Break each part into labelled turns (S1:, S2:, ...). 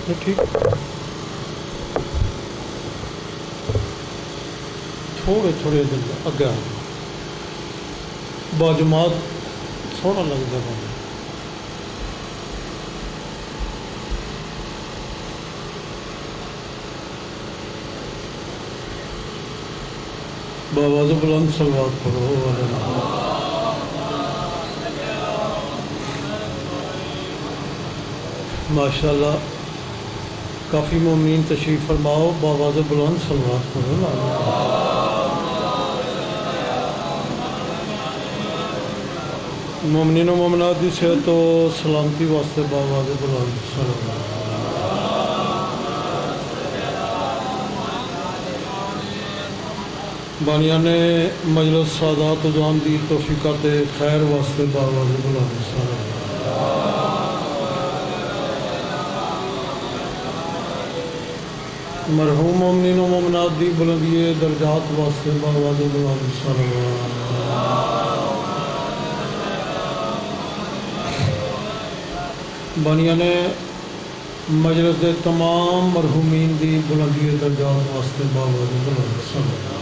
S1: ٹھیک تھوڑے تھوڑے دن اگے باجماعت سونا لگتا ہے بآواز بلند صلوات پڑھو ماشاء اللہ کافی مومنین تشریف فرماؤ بآواز بلند صلوات پڑھو مومنین و مومنات دی صحت و سلامتی واسطے بآواز بلند صلوات بانیان مجلس سادات و جان دی توفیقات خیر واسطے بآواز بلند صلوات مرحوم مومنین و مومنات دی بلندی درجات واسطے بآواز بلند صلوات بانیان مجلس دے تمام مرحومین دی بلندی درجات واسطے بآواز بلند صلوات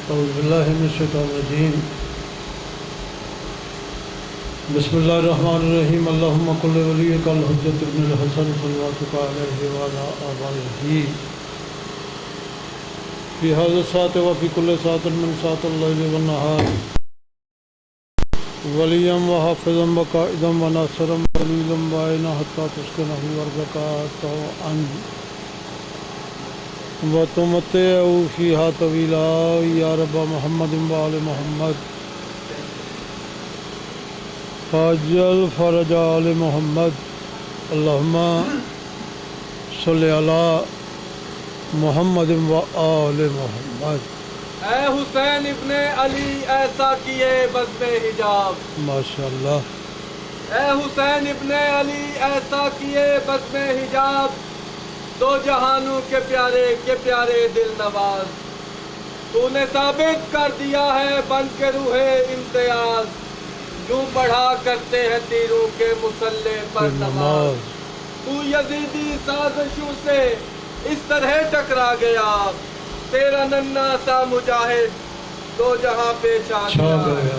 S1: اعوذ باللہ من الشیطان الرجیم بسم اللہ الرحمن الرحیم اللہم کل ولیک الحجۃ ابن الحسن صلواتک علیہ وعلی آبائہ فی هذا الساعة وفی کل ساعة من ساعة اللیل والنہار ولیا وحافظا وقائدا وناصرا ودلیلا وعینا حتی تسکنہ ارضک طوعا وتمتعه فیہا طویلا یا رب محمد وآل محمد فاجل فرج آل محمد اللہم صلی علی محمد وآل محمد
S2: اے حسین ابن علی ایسا کیے بزم حجاب
S1: ماشاءاللہ
S2: اے حسین ابن علی ایسا کیے بزم حجاب دو جہانوں کے پیارے دل نواز تو نے ثابت کر دیا ہے بن کے روح امتیاز یوں بڑھا کرتے ہیں تیروں کے مسلح پر نماز تو یزیدی سازشوں سے اس طرح ٹکرا گیا تیرا ننھا سا مجاہد دو جہاں پہ چھا گیا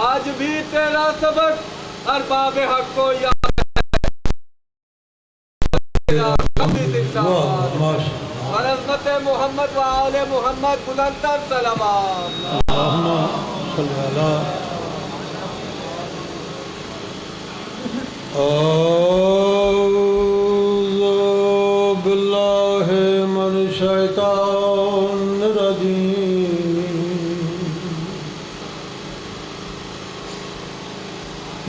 S2: آج بھی تیرا سبق ارباب حق کو یاد اور عظمت محمد و آل محمد بلندتر صلوات
S1: اللہم صلی علی اعوذ باللہ من الشیطان الرجیم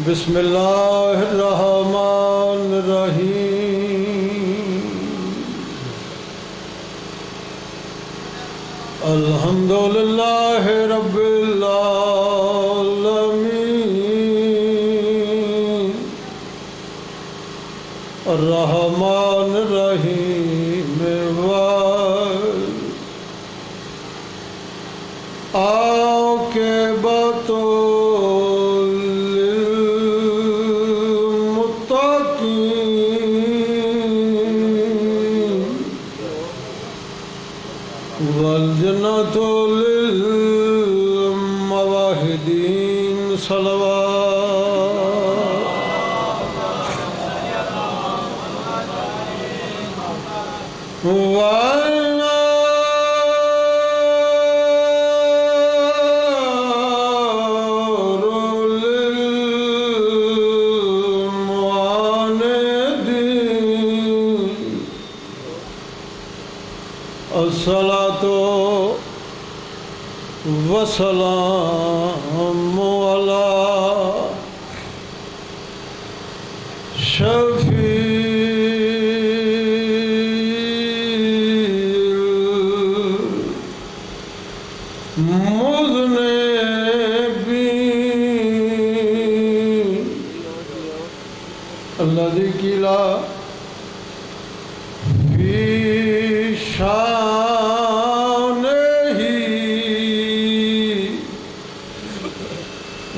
S1: بسم اللہ الرحمن الرحیم الحمدللہ رب العالمین الرحمن الرحیم عاقبۃ للمتقین والجنۃ للموحدین صلوات والنار للمعاندین الصلاۃ والسلام علی مذنبین الذی قیل فی شانہ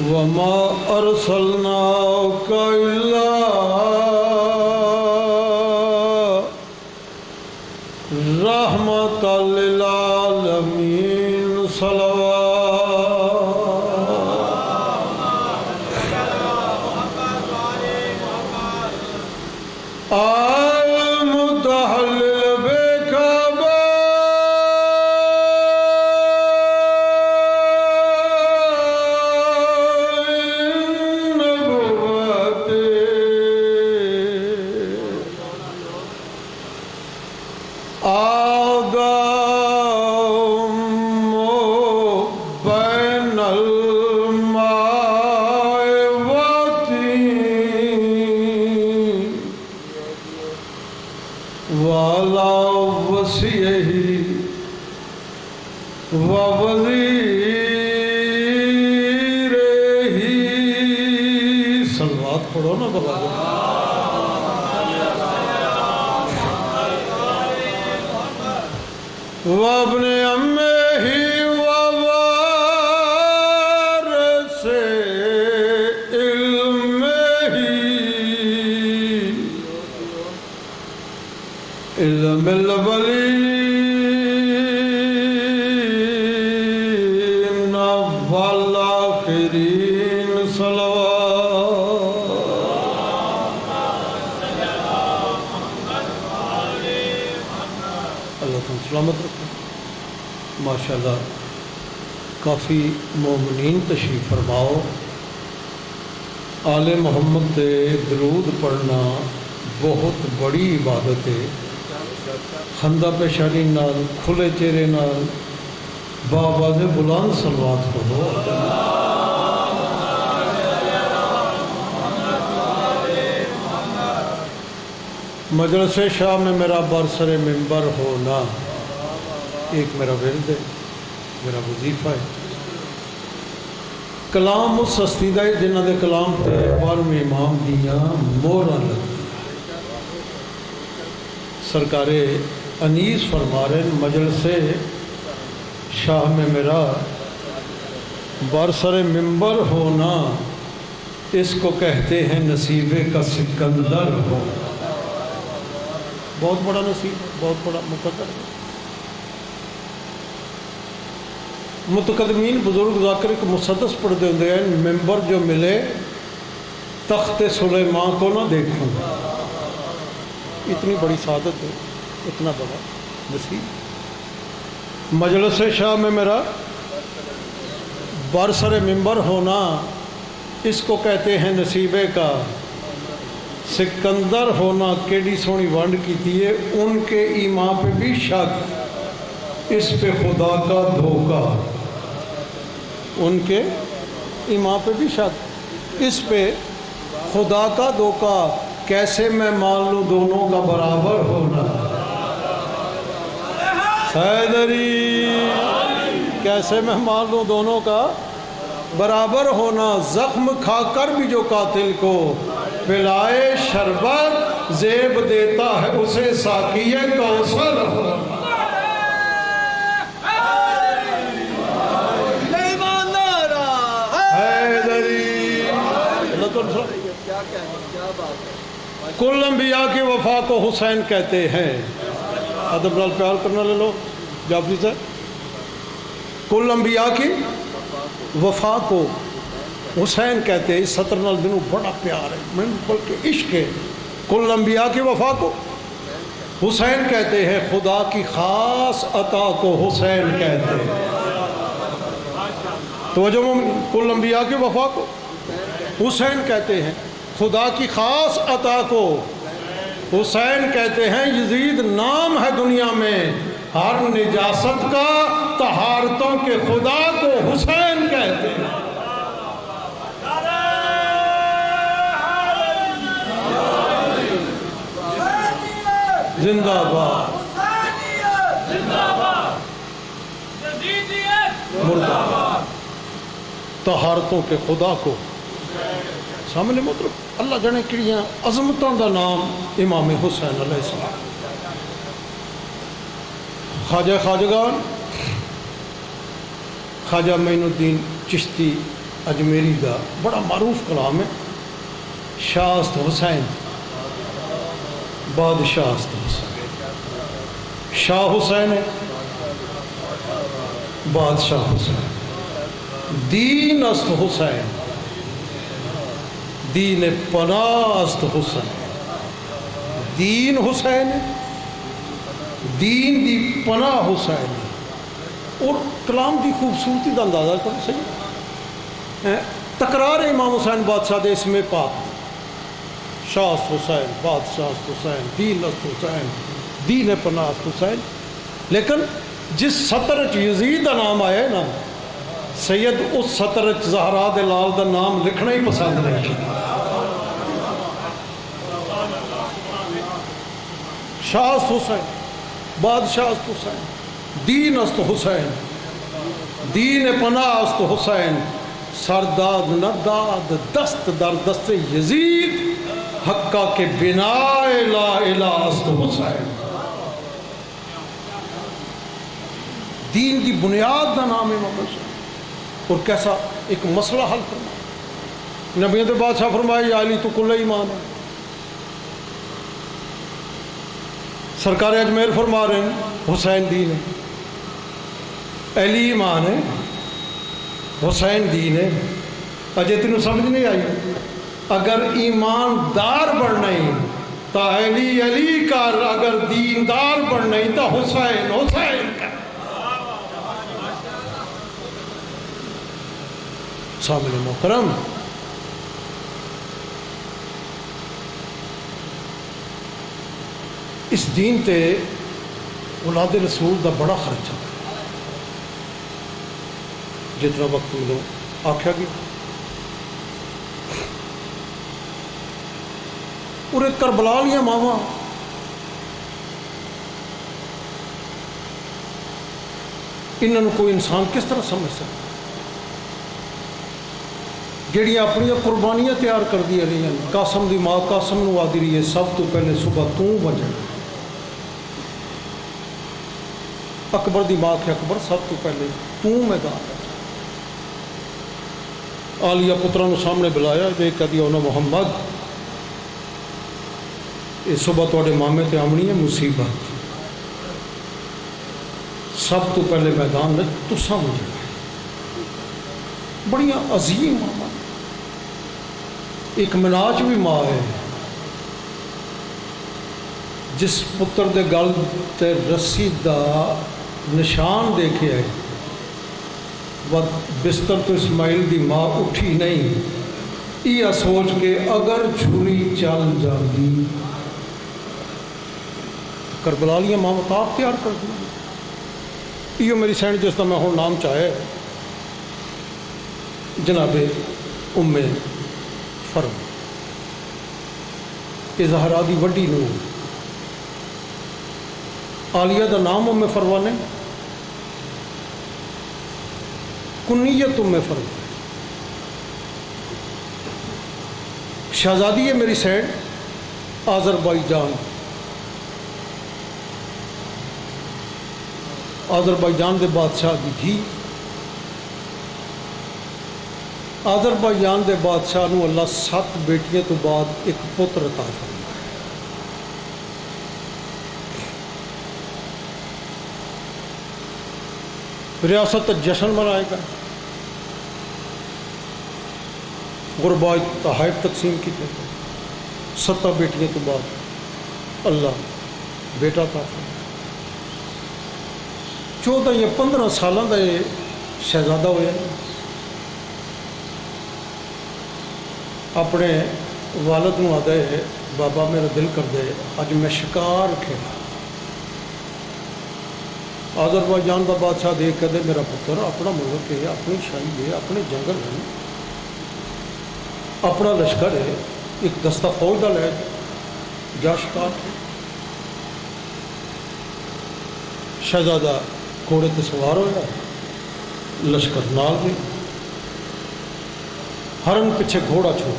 S1: وما أرسلناك إلا رحمة للعالمين المتحلل بكعبة النبوة آدم بين الماء والطين وعلى وصيه ووزيره صلوات پڑھو نا بابا وابن عمه ووارث علمه علم الأولين والآخرين صلوات اللہ تعالیٰ سلامت رکھے ماشاءاللہ کافی مومنین تشریف فرماؤ آل محمد تے درود پڑھنا بہت بڑی عبادت ہے خندہ پیشانی نال کھلے چہرے نال باواز بلند صلوات پڑھو مجلس شاہ میں میرا برسر ممبر ہونا ایک میرا ورد ہے میرا وظیفہ ہے کلام اس ہستی ہے جنہوں دے کلام تے بارہویں امام دیاں مہراں لگی سرکار انیس فرما رہے ہیں مجلس شاہ میں میرا برسر ممبر ہونا اس کو کہتے ہیں نصیبے کا سکندر ہو بہت بڑا نصیب بہت بڑا مقدر ہے متقدمین بزرگ ذاکر ایک مسدس پڑھتے ہوتے ہیں ممبر جو ملے تخت سلیمان کو نہ دیکھوں اتنی بڑی سعادت ہے اتنا بڑا نصیب مجلس شاہ میں میرا برسر ممبر ہونا اس کو کہتے ہیں نصیبے کا سکندر ہونا کیڑی سونی ونڈ کی ہے ان کے ایمان پہ بھی شک اس پہ خدا کا دھوکہ ان کے ایمان پہ بھی شک اس پہ خدا کا دھوکہ کیسے میں مان لوں دونوں کا برابر ہونا حیدری کیسے میں مان لوں دونوں کا برابر ہونا زخم کھا کر بھی جو قاتل کو پلائے شربت زیب دیتا ہے اسے ساقی کوثر کل انبیاء کی وفا کو حسین کہتے ہیں ادب نال پیار کرنا لے لو جعفری سے کل انبیاء کی وفا کو حسین کہتے ہیں اس سطر نال دنوں بڑا پیار ہے میں بلکہ عشق ہے کل انبیاء کی وفا کو حسین کہتے ہیں خدا کی خاص عطا کو حسین کہتے ہیں توجہ کل انبیاء کی وفا کو حسین کہتے ہیں خدا کی خاص عطا کو حسین کہتے ہیں یزید نام ہے دنیا میں ہر نجاست کا طہارتوں کے خدا کو حسین کہتے ہیں زندہ باد مردہ طہارتوں کے خدا کو سامنے مطلب اللہ جانے کڑیاں عظمتوں دا نام امام حسین علیہ السلام خواجہ خواجگان خواجہ معین الدین چشتی اجمیری دا بڑا معروف کلام ہے، شاست حسین بادشاہ است حسین، شاہ حسین ہے بادشاہ حسین، دین است حسین، دین پناہ است حسین، دین حسین ہے، دین دی پناہ حسین ہے۔ اور کلام دی خوبصورتی دا اندازہ کرو صحیح تکرار امام حسین بادشاہ دے اسم پاک، شاہ است حسین بادشاہ است حسین، دین است حسین، دین پناہ است حسین، لیکن جس سطر چ یزید دا نام آیا ہے نا، سید اس سطر چ زہرا دے لال دا نام لکھنا ہی پسند نہیں کیا۔ شاہ است حسین بادشاہ است حسین، دین است حسین، دین پناہ است حسین، سرداد نرداد دست در دست یزید، حقہ کے بنا لا الہ است حسین۔ دین کی بنیاد کا نام امام حسین، اور کیسا ایک مسئلہ حل فرمایا، نبیوں کے بادشاہ فرمایا یا علی تو کل ایمان ہے۔ سرکار اجمیر فرما رہے ہیں حسین دین ہے، علی ایمان ہے، حسین دین ہے۔ اجے تینوں سمجھ نہیں آئی؟ اگر ایماندار بڑھنا ہی تو علی علی کر، اگر دیندار بڑھنا ہی تو حسین حسین کر۔ سامنے محترم، اس دین تے اولاد رسول دا بڑا خرچہ ہے، جتنا وقت ملو آکھیا گیا۔ اور ایک کربلا لیا ماما انہوں نے کوئی انسان کس طرح سمجھ سکتا، جڑیاں اپنی قربانیاں تیار کر دی رہی ہیں۔ قاسم دی ماں قاسم نو آدھی رہی ہے سب تو پہلے صبح تو بجے، اکبر دی ماں کے اکبر سب تو پہلے تو میدان ہے۔ آلیہ پترا نو سامنے بلایا، جے کہدی اونا محمد یہ صبح توڑے مامے تے آمنی ہے مصیبت، سب تو پہلے میدان میں تسا مجھے بڑی عظیم ماما۔ ایک مناج بھی ماں ہے، جس پتر دے گل تے رسی دا نشان دیکھے ہے، بستر تو اسماعیل دی ماں اٹھی نہیں، یہ سوچ کے اگر چھری چل جاتی، کربلا لیا ماں مطاب تیار کر دی۔ یہ میری سینڈ جس کا میں ہوں نام چاہے جناب ام فرم، یہ زہرا دی وڈی نو، آلیہ دا نام ام فروا نے، کنیت ام فروا، شہزادی ہے میری سینڈ آذربائیجان، آذربائیجان دے بادشاہ دی تھی۔ آذربائیجان دے بادشاہ نو اللہ 7 بیٹیاں تو بعد ایک پتر عطا فرمایا۔ ریاست جشن منائے گا، غرباء تحائف تقسیم کی گئے، 7 بیٹیاں تو بعد اللہ بیٹا عطا فرمایا۔ 14 یا 15 سالوں کا یہ شہزادہ ہویا، اپنے والد نو آدھے بابا میرا دل کر دے اج میں شکار کھیلا۔ آذربائیجان کا بادشاہ دیکھ کے دے میرا پتر اپنا ملک ہے، اپنی شاہی ہے، اپنے جنگل ہے، اپنا لشکر ہے، ایک دستہ فوج کا لے جا شکار کھیلا۔ شہزادہ گھوڑے تے سوار ہوا، لشکر نال بھی، ہرن پیچھے گھوڑا چھوڑ،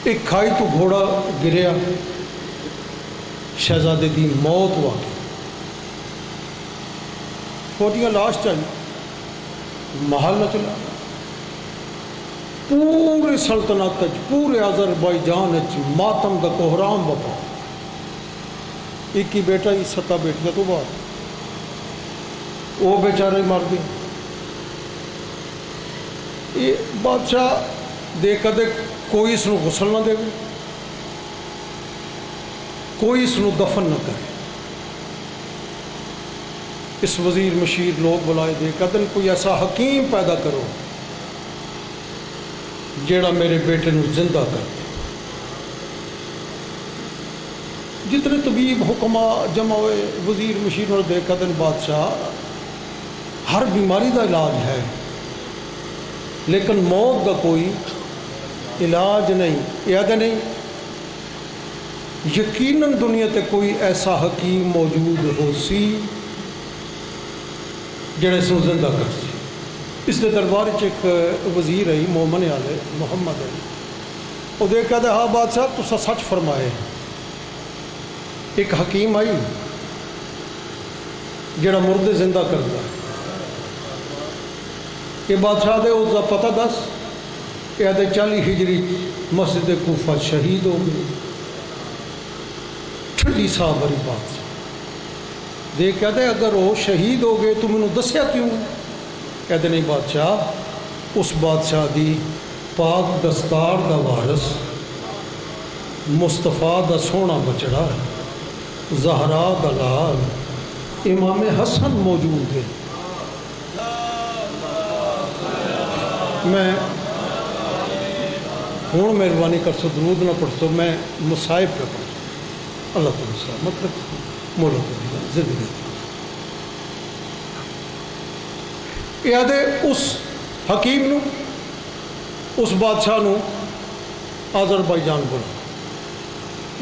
S1: ایک کھائی تو گھوڑا گریا، شہزادے دی موت ہوا، فوجیاں لاش چاہیے، محل نہ چلا پوری سلطنت پورے آذربائیجان ماتم دا کوہرام وپا ایک ہی بیٹا ہی 7 بیٹیاں تو بعد وہ بیچارے مر گئے یہ بادشاہ دے کدے کوئی اس نو غسل نہ دے کوئی اس نو دفن نہ کرے اس وزیر مشیر لوگ بلائے دے کدن کوئی ایسا حکیم پیدا کرو جیڑا میرے بیٹے نو زندہ کر دے جتنے طبیب حکماء جمع ہوئے وزیر مشیر اور دے کدن بادشاہ ہر بیماری دا علاج ہے لیکن موت دا کوئی علاج نہیں یاد نہیں یقیناً دنیا تے کوئی ایسا حکیم موجود ہو سی جڑے اس کو زندہ کر سی اس دے دربار ایک وزیر ہے مومن والے محمد ہے وہ دیکھ کہتے ہاں بادشاہ تسا سچ فرمائے ایک حکیم آئی جڑا مردے زندہ کرتا ہے یہ بادشاہ دے اس کا پتہ دس کہ 40 ہجری مسجد کوفہ شہید ہو گئی ٹھنڈی صاحب بات دیکھ کہتے اگر وہ شہید ہو گئے تو میں نے دسیا کیوں کہتے نہیں بادشاہ اس بادشاہ دی پاک دستار دا وارث مصطفیٰ دا سونا بچڑا زہرا دا لال امام حسن موجود ہے میں ہوں مہربانی کر سو درود نہ پڑھ سو میں مصائب پہ پڑھ سو اللہ تعالیٰ سلامت رکھے مولت زندگی یاد ہے اس حکیم نو اس بادشاہ نو آذربائیجان بولا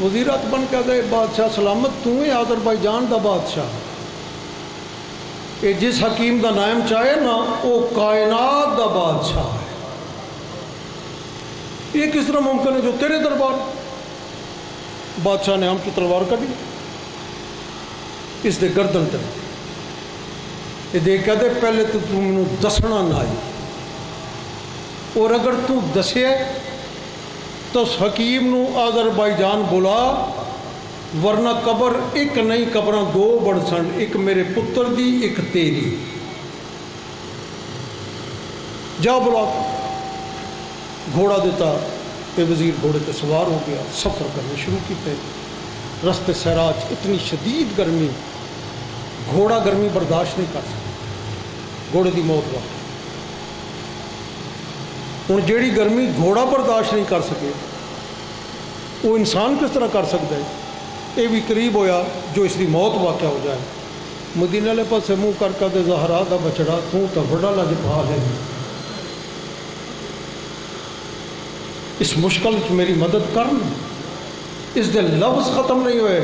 S1: وزیرات بن کے دے بادشاہ سلامت تو ہی آذربائیجان دا بادشاہ کہ جس حکیم دا نام چاہے نا وہ کائنات دا بادشاہ ہے یہ کس طرح ممکن ہے جو تیرے دربار بادشاہ نے ہم کی تلوار کر دی اس دے گردن تک یہ دیکھ کہتے پہلے تو تم دسنا نہ آئی اور اگر تو دسے تو اس حکیم نو آذربائیجان بلا ورنہ قبر ایک نہیں قبراں 2 بڑ سن ایک میرے پتر دی ایک تیری جا بلا گھوڑا دیتا کہ وزیر گھوڑے پہ سوار ہو گیا سفر کرنے شروع کیتے رستے سراج اتنی شدید گرمی گھوڑا گرمی برداشت نہیں کر سکتا گھوڑے دی موت واقع ہوں جیڑی گرمی گھوڑا برداشت نہیں کر سکے وہ انسان کس طرح کر سکتا ہے یہ بھی قریب ہویا جو اس دی موت واقع ہو جائے مدینے والے پاسے منہ کر کے دے زہرا دا بچڑا تو بڑا لاجواب ہے اس مشکل میری مدد کرنا اس دے لفظ ختم نہیں ہوئے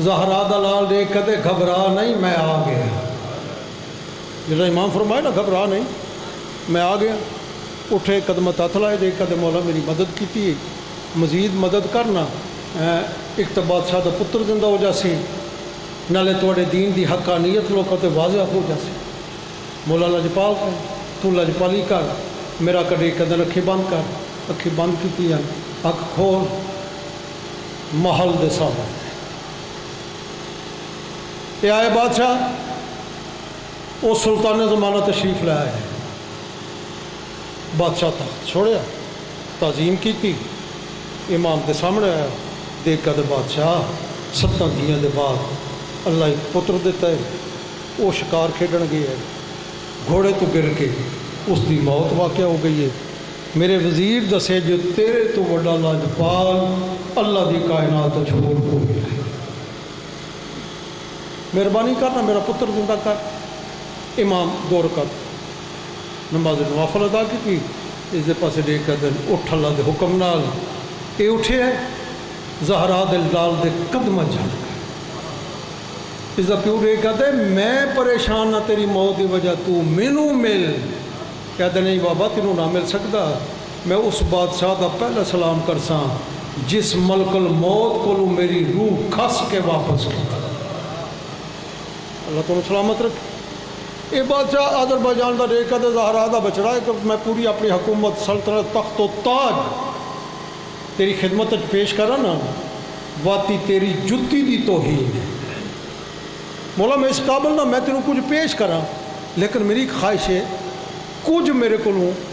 S1: زہرا دا لال دیکھ کدے گھبرا نہیں میں آ گیا جیسا امام فرمائے نا گھبرا نہیں میں آ گیا اٹھے قدمت ہاتھ لائے دیکھ کدے مولا میری مدد کی تھی مزید مدد کرنا ایک تو بادشاہ دا پتر زندہ ہو جاسی نالے توڑے دین دی حقانیت لوگوں تے واضح ہو جاسی مولا لجپال کر تو لجپالی کر میرا کدے کدے اکھی بند کر اکھی بند کی تھی اکھ کھول محل دے سامنے یہ آئے بادشاہ وہ سلطان زمانہ تشریف لائے ہے بادشاہ تخت چھوڑیا تعظیم کی تھی امام دے سامنے آیا دیکھ کر بادشاہ 7 دیاں دے بعد اللہ ایک پتر دیتا ہے وہ شکار کھیڈن گیا ہے گھوڑے تو گر کے اس دی موت واقع ہو گئی ہے میرے وزیر دسے جو تیرے تو وڈا لاجپال اللہ دی کائنات چھوڑ ہو گیا ہے مہربانی کرنا میرا پتر زندہ کر امام 2 رکعت نماز نوافل ادا کی اس دے پاسے دیکھ کر دن اٹھ اللہ دے حکم نال یہ اٹھے ہے زہرا دل لال دے قدم جھڑ اس دا پیو دیکھ کر دے میں پریشان نہ تیری موت دی وجہ تو مینوں مل کہتے نہیں بابا تینوں نہ مل سکتا میں اس بادشاہ دا پہلا سلام کرساں جس ملک الموت کو میری روح کھس کے واپس کی اللہ تعالیٰ سلامت رکھ یہ بادشاہ آذربائیجان کا ریکا دے زہرا دا بچڑا ہے کہ میں پوری اپنی حکومت سلطنت تخت و تاج تیری خدمت پیش کرا نا واتی تیری جتی دی توہین ہے مولا میں اس قابل نہ میں تیروں کچھ پیش کرا لیکن میری خواہش ہے کچھ میرے کو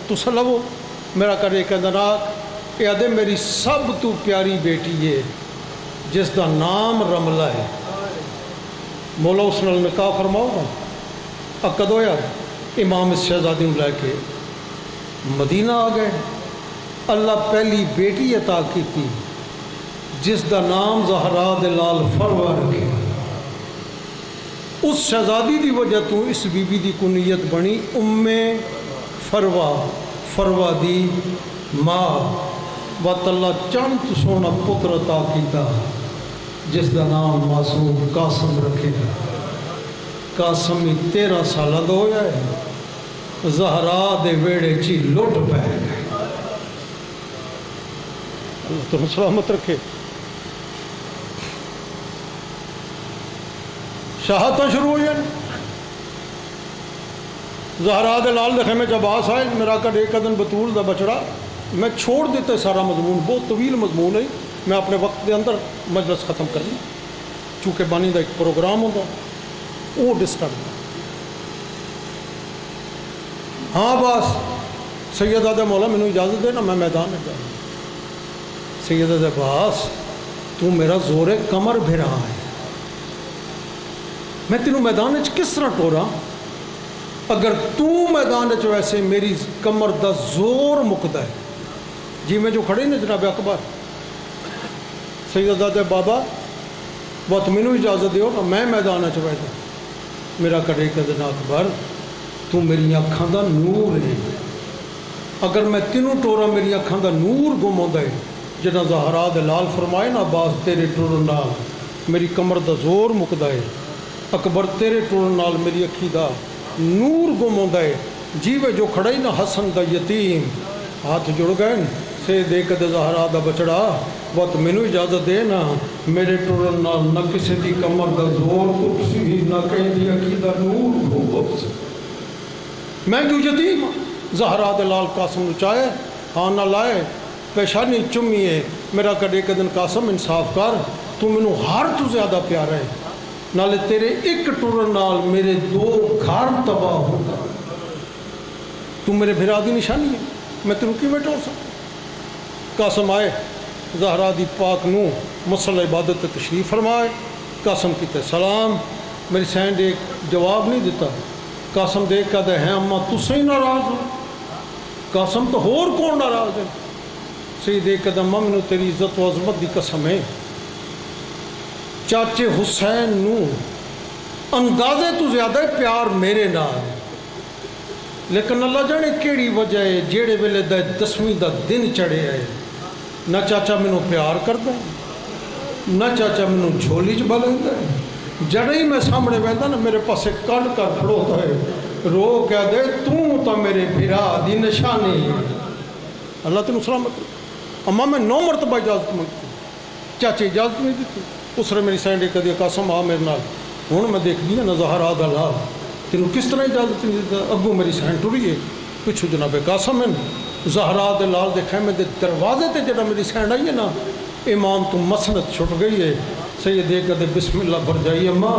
S1: تو سلو میرا کرے کہ ناک یہ میری سب تو پیاری بیٹی ہے جس دا نام رملہ ہے مولا اس نال نکاح فرماؤ نا کدو یار امام اس شہزادی لے کے مدینہ آ گئے اللہ پہلی بیٹی عطا کی تھی جس دا نام زہرا دے لال فروا رکھے اس شہزادی دی وجہ تو اس بی بی دی کنیت بنی ام فروا فروا دی ماں وات اللہ چند سونا پتر عطا کیتا جس دا نام معصوم قاسم رکھے قاسم 13 سالہ دا ہویا ہے زہرا دے ویڑے چی لٹ پہ گئے اللہ تم سلامت رکھے شہادتیں شروع ہوئی ہیں زہرا دے لال دے خیمے جب آس آئے میرا کر ایک دن بطول دا بچڑا میں چھوڑ دیتے سارا مضمون بہت طویل مضمون ہے میں اپنے وقت دے اندر مجلس ختم کر لوں چونکہ بانی دا ایک پروگرام ہوگا وہ ڈسٹرب ہاں بس سیدہ دے مولا مینوں اجازت دے نا میں میدان میں جاؤں سیدہ دے باس تو میرا زور کمر بھرا ہے میں تینوں میدان وچ کس طرح ٹورا اگر تو میدان وچ ویسے میری کمر دا زور مکدا ہے جی میں جو کھڑے نے جناب اکبر سیدہ دے بابا بہت مینوں اجازت دیو نا میں میدان وچ ویسے میرا کڑے کدنا اکبر تو میری اکھاں دا نور ہے اگر میں تینوں ٹورا میری اکھاں دا نور گم ہوندا ہے جنا زہرا دے لال فرمائے نا باس تیرے ٹورن نال میری کمر دا زور مکدا ہے اکبر تیرے ٹورن نال میری اکھی دا نور گم ہوندا ہے جیوے جو کھڑائی نا حسن دا یتیم ہاتھ جڑ گئے سے دے کدے زہرا دا بچڑا وقت مینوں اجازت دے نا میرے ٹورن نال نہ کسی دی کمر دا زور کسی نہ کہیں دی اکھی دا نور گم میں جو یتیم زہرا دے لال قاسم نو چاہے ہاں نہ لائے پیشانی چمیے میرا کدے کدن قاسم انصاف کر تو مینوں ہر تو زیادہ پیارا ہے نالے تیرے ایک ٹورن نال میرے 2 گھر تباہ ہوگا تو میرے بھرا دی نشانی ہے میں تیروں کی بیٹھا ہو سکتا قاسم آئے زہرا دی پاک نو مسئلہ عبادت تشریف فرمائے قاسم کی تے سلام میری سینڈ ایک جواب نہیں دیتا قاسم دیکھ کہتے ہیں اماں تُسے ہی ناراض ہو قاسم تو ہور کون ناراض ہے سی دیکھ کہتے اماں منو تیری عزت و عظمت دی قسم ہے چاچے حسین نو اندازے تو زیادہ پیار میرے نال لیکن اللہ جانے کیڑی وجہ ہے جیڑے ویلے دا 10ویں دا دن چڑھے ہے نہ چاچا مینوں پیار کرتا ہے نہ چاچا مینوں جھولی چ بلیندا ہے جڑے ہی میں سامنے ویندا نا میرے پاسے کڈ کر کھڑوتا ہے رو کہہ دے تو میرے بھرا دی نشانی ہے اللہ تینوں سلامت اماں میں 9 مرتبہ اجازت منگتی چاچے اجازت نہیں دیتی اس نے میری سینڈ ایک دیا قاسم آ میرے نال ہوں میں دیکھ دی نا زہرا دا لال تینوں کس طرح اجازت نہیں دیتا اگوں میری سینڈ ٹری ہے پچھو جناب قاسم ہے زہرا دے لال دے خیمے دے دروازے تے جڑا میری سینڈ آئی ہے نا امام تو مسنت چھٹ گئی ہے سید دے کہتے بسم اللہ بھر جائیے ماں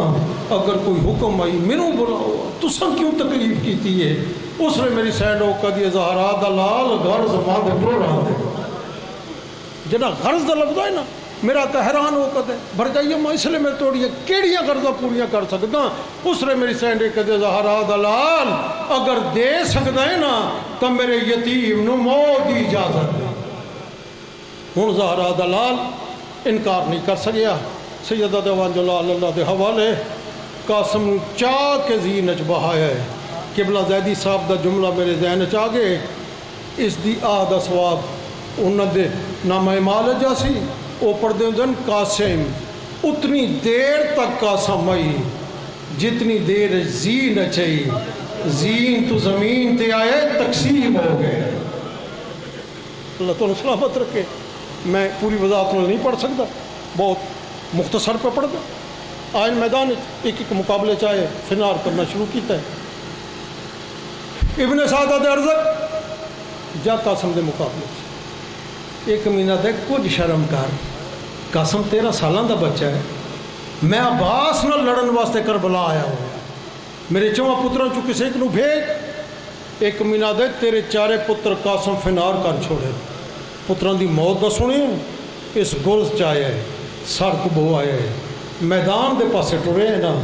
S1: اگر کوئی حکم آئی میروں بلاؤ تساں کیوں تکلیف کیتی ہے اس نے میری سینڈ ہو کہا زہرا دا لال غرض ماں دے ٹوڑا دے جنا غرض دا لفظ ہے نا میرا تو حیران ہو کہتے بھر جائیے ماں اس لیے میں توڑیے کیڑیاں غرضاں پوریاں کر سکتا اس نے میری سینڈ کہتے زہرا دا لال اگر دے سکتا ہے نا تو میرے یتیم نو موت دی اجازت ہے ہوں زہرا دا لال انکار نہیں کر سکیا سیدہ دیوان جلال اللہ دے حوالے قاسم چاہ کے ذہن چ بہایا ہے قبلہ زیدی صاحب دا جملہ میرے ذہن چ آ گئے اس دی آدھا ثواب انہوں دے نامہ مال جاسی وہ پڑھتے ہیں قاسم اتنی دیر تک قاسم آئی جتنی دیر زین چاہی زین تو زمین تے آئے تقسیم ہو گئے اللہ تعالیٰ سلامت رکھے میں پوری وضاحت میں نہیں پڑھ سکتا بہت مختصر پہ پڑھ دیں آئین میدان ایک مقابلے چاہے فنار کرنا شروع کیتا ہے ابن سعادت ارزق جا قاسم دے مقابلے ایک مہینہ دے کچھ شرم کر، قاسم 13 سالاں دا بچہ ہے، میں عباس نہ لڑن واسطے کربلا آیا ہوں، میرے چواں پتروں چو کسی ایک نو بھیج، ایک مہینہ دے تیرے چارے پتر قاسم فنار کر چھوڑے، پتروں دی موت دا سنی اس گرز چاہے ہے، سر کو بہو آئے ہے، میدان دے پاسے ٹرے ہیں نا،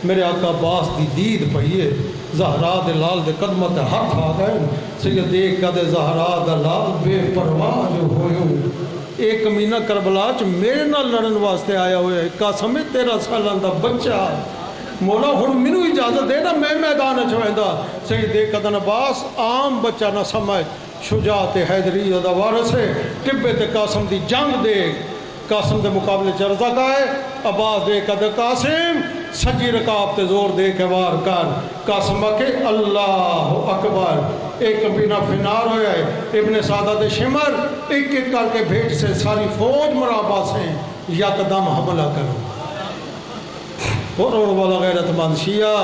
S1: میرے آقا عباس دی دید پئیے، زہرا دے لال دے قدمت ہاتھ آ گئے، سید دیکھ کدے زہرا دے لال بے پرواہ جو ہوئے، ایک مہینہ کربلا چ میرے نہ لڑن واسطے آیا ہوئے ہے، قاسم 13 سالاں دا بچہ، مولا ہن مینوں اجازت دے نا میں میدان چ ویندا، سید دیکھ کدے عباس عام بچہ نہ سمجھ، شجاعت حیدری دا وارث ہے، ٹبے تے قاسم دی جنگ دے، قاسم دے مقابلے چ رضا کا ہے، عباس دے کدے قاسم سجی رکاب تے زور دے کے وار کر، قاسم کے اللہ اکبر، ایک بنا فنار ہویا ہے، ابن سعادت شمر ایک ایک کر کے بھیج سے ساری فوج مرابع سے یکدم حملہ کرو، اور والا غیرت مند شیعہ،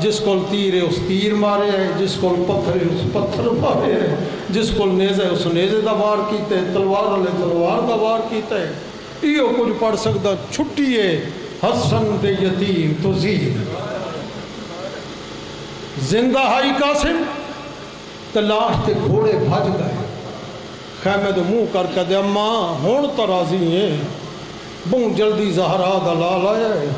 S1: جس کو تیر ہے اس تیر مارے ہے، جس کو پتھر ہے اس پتھر مارے ہے، جس کو نیزہ ہے اس نیزے دا وار کیتے ہے، تلوار والے تلوار دا وار کیتے ہے، یہ کچھ پڑھ سکتا چھٹی ہے حسن دے یتیم تو زیر، زندہ ہائی قاسم تلاش تے گھوڑے بھج گئے، خیمے دے منہ کر کے دے اماں ہون تو راضی ہیں، بہت جلدی زہرا دا لال آیا ہے،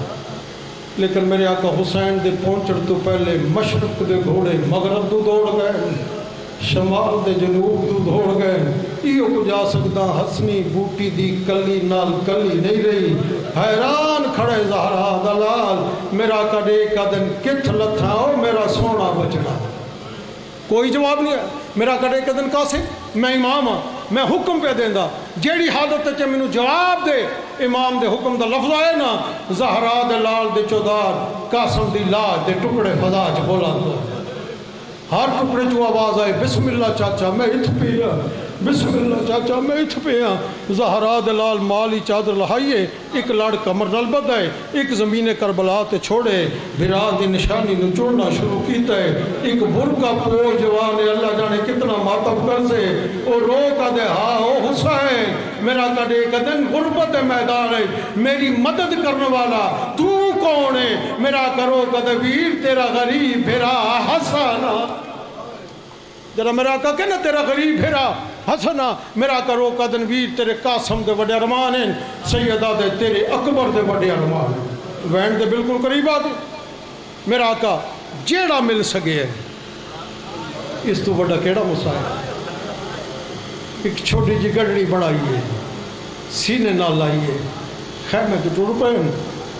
S1: لیکن میرے آقا حسین دے پہنچڑ تو پہلے مشرق دے گھوڑے مغرب تو دوڑ گئے، شمال دے جنوب تو دوڑ گئے، یہ کو جا سکتا حسنی بوٹی دی کلی نال کلی نہیں رہی، حیران کھڑے زہرا دلال، میرا کڈے کدن کتھ لتھاؤ میرا سونا بچنا، کوئی جواب نہیں ہے، میرا کڈے کدن قاسم میں امام ہاں، میں حکم پہ دیندہ، جیڑی حالت چے مینوں جواب دے، امام دے حکم دا لفظ آئے نا، زہرا دلال دے چودار قاسم دی لاج دے ٹکڑے فضا چ بولا تو ہر ٹکڑے جو آواز آئے بسم اللہ چاچا میں اتھ پہ ہاں، بسم اللہ چاچا میں اتھ پہ ہاں، زہرا دلال مالی چادر لہائیے، ایک لڑ کمر نال بدائے، ایک زمین کربلا تے چھوڑے، بھرا دی نشانی نچوڑنا شروع کیتا ہے، ایک برکا پو جوان اللہ جانے کتنا ماتب کر سے، او رو کا دے ہاں او حسین، میرا کڈے کدن غربت میدان ہے، میری مدد کرنے والا تو کون ہے، میرا کرو کدے ویر تیرا غریب بھرا حسنا، جرا میرا آقا کہنا تیرا غریب بھیرا حسنا، میرا کرو قدن ویر تیرے قاسم دے بڑے ارمان ہیں، سیدہ دے تیرے اکبر دے بڑے ارمان ہیں، وین دے بالکل قریب آ گئے، میرا آقا جیڑا مل سکے ہے، اس تو بڑا کیڑا مسائل، ایک چھوٹی جی گڑڑی بڑھائیے، سینے نہ لائیے، خیمے تو ٹوڑ پہ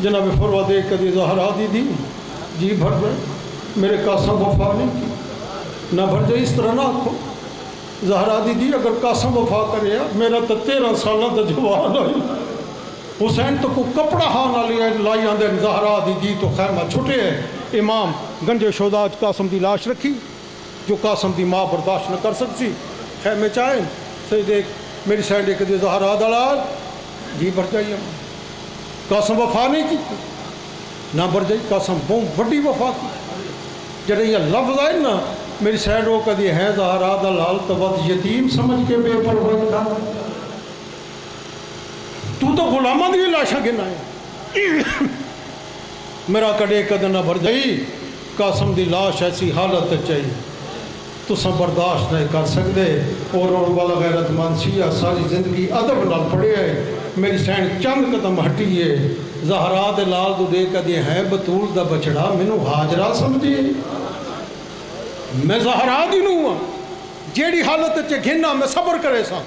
S1: جناب فروا دیکھ کدی زہرا دی جی بھر گئے، میرے قاسم وفا نہیں کی، نہ بھر جائے اس طرح نہ آکھو، زہرا دی اگر قاسم وفا کرے میرا تو 13 سالہ دا جوان آئی، حسین تو کو کپڑا ہاں نہ لائی آندے، زہرا دی تو خیمہ چھٹے ہے، امام گنجے شہداج قاسم دی لاش رکھی، جو قاسم دی ماں برداشت نہ کر سکتی، خیمے چاہیں صحیح دیکھ میری سائنڈ ایک دی زہرا دلال جی بھر جائیے، قاسم وفا نہیں کی، نہ بھر جائی قاسم بہت بڑی وفا کی، جڑے یہ لفظ آئے نا میری سائنڈ وہ کدی ہے زہرا دلال تبت یتیم سمجھ کے بے پرواہ تھا، تو غلامہ دی لاشا گنا ہے، میرا کڈے کدن نہ بھر جائی، قاسم دی لاش ایسی حالت چاہیے تو سب برداشت نہیں کر سکتے، اور والا غیرت مند شیعہ ساری زندگی ادب نال پڑے ہے، میری سینڈ چند قدم ہٹی ہے، زہرا دلال تو دے کدی ہے بطول دا بچڑا مینوں حاجرہ سمجھے، میں زہرا دی نوں ہاں، جیڑی حالت چے گھنا میں صبر کرے سا،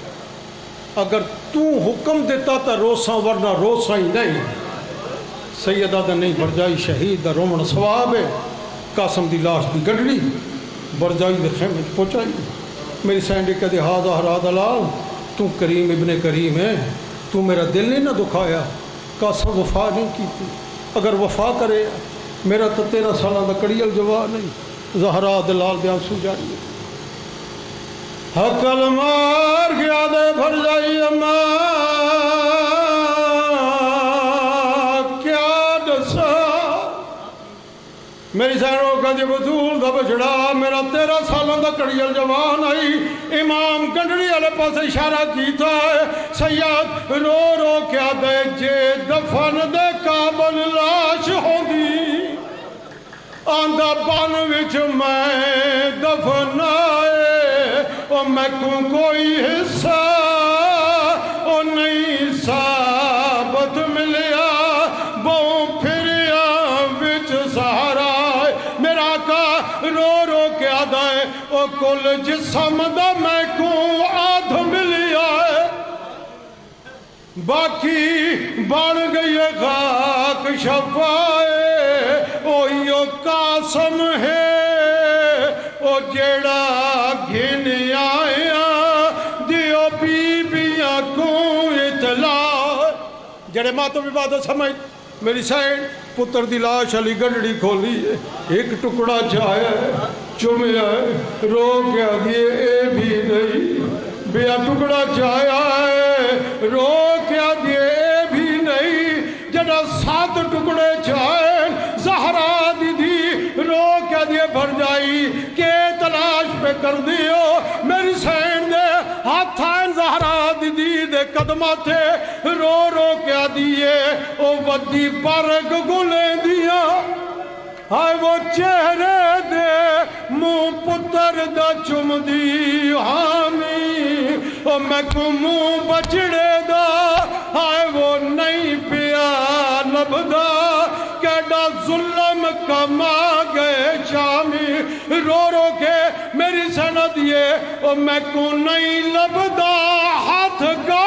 S1: اگر تو حکم دیتا تا روساں ورنہ روساں ہی نہیں، سیدہ دا نہیں برجائی شہید دا رومن ثواب ہے، قاسم دی لاش دی گڑڑی برجائی دے خیمے پہنچائی، میری سینڈی کہتے ہاں زہرا دلال تو کریم ابن کریم ہے، تو میرا دل نہیں نہ دکھایا، قاسم وفا نہیں کی تھی، اگر وفا کرے میرا تو 13 سالہ دا کڑیل جواب نہیں، زہرا دلال دے آنسو جاری ہے، حقل مار گیا دے بھر جائی اماں کیا دسا، میری سینڈوں کا جب بطول دا بچڑا میرا 13 سالوں دا کڑیل جوان آئی امام گنڈڑی والے پاس اشارہ کیتا ہے سید رو رو کیا دے جے دفن دے قابل لاش ہوندی آندہ بان وچ میں دفن آئے او میں کو کوئی حصہ او نہیں ثابت ملیا بہوں پھریا وچ سہارا میرا آقا رو رو کے آدھا ہے او کل جسم دا میں کو آدھ ملیا ہے باقی بڑھ گئی خاک شفائے او یو قاسم ہے او جیڑا گھن آیا دیو بی بیاں کو اطلاع جڑے ماتوں بھی بات سمجھ میری سائن پتر دی لاش علی گنڈڑی کھولی ہے ایک ٹکڑا جایا ہے چومیا ہے رو گیا دیے اے بھی نہیں بیا ٹکڑا جایا ہے رو کیا دیے اے بھی نہیں جڑا 7 ٹکڑے جائیں زہرا دی دی رو کیا دیے بھر جائی کہ تلاش پہ کر دیو میری سین دے ہاتھ آئیں زہرا دی دی دے قدمہ تھے رو رو کیا دیے او ودی برگ گلیں دیا آئے وہ چہرے دے منہ پتر دا چم دی حامی او میں کو منہ بچڑے دا آئے وہ نہیں پیا لبدا کیڈا ظلم کما گئے شامی رو رو کے میری سند یہ او میں کو نہیں لبدا ہاتھ گا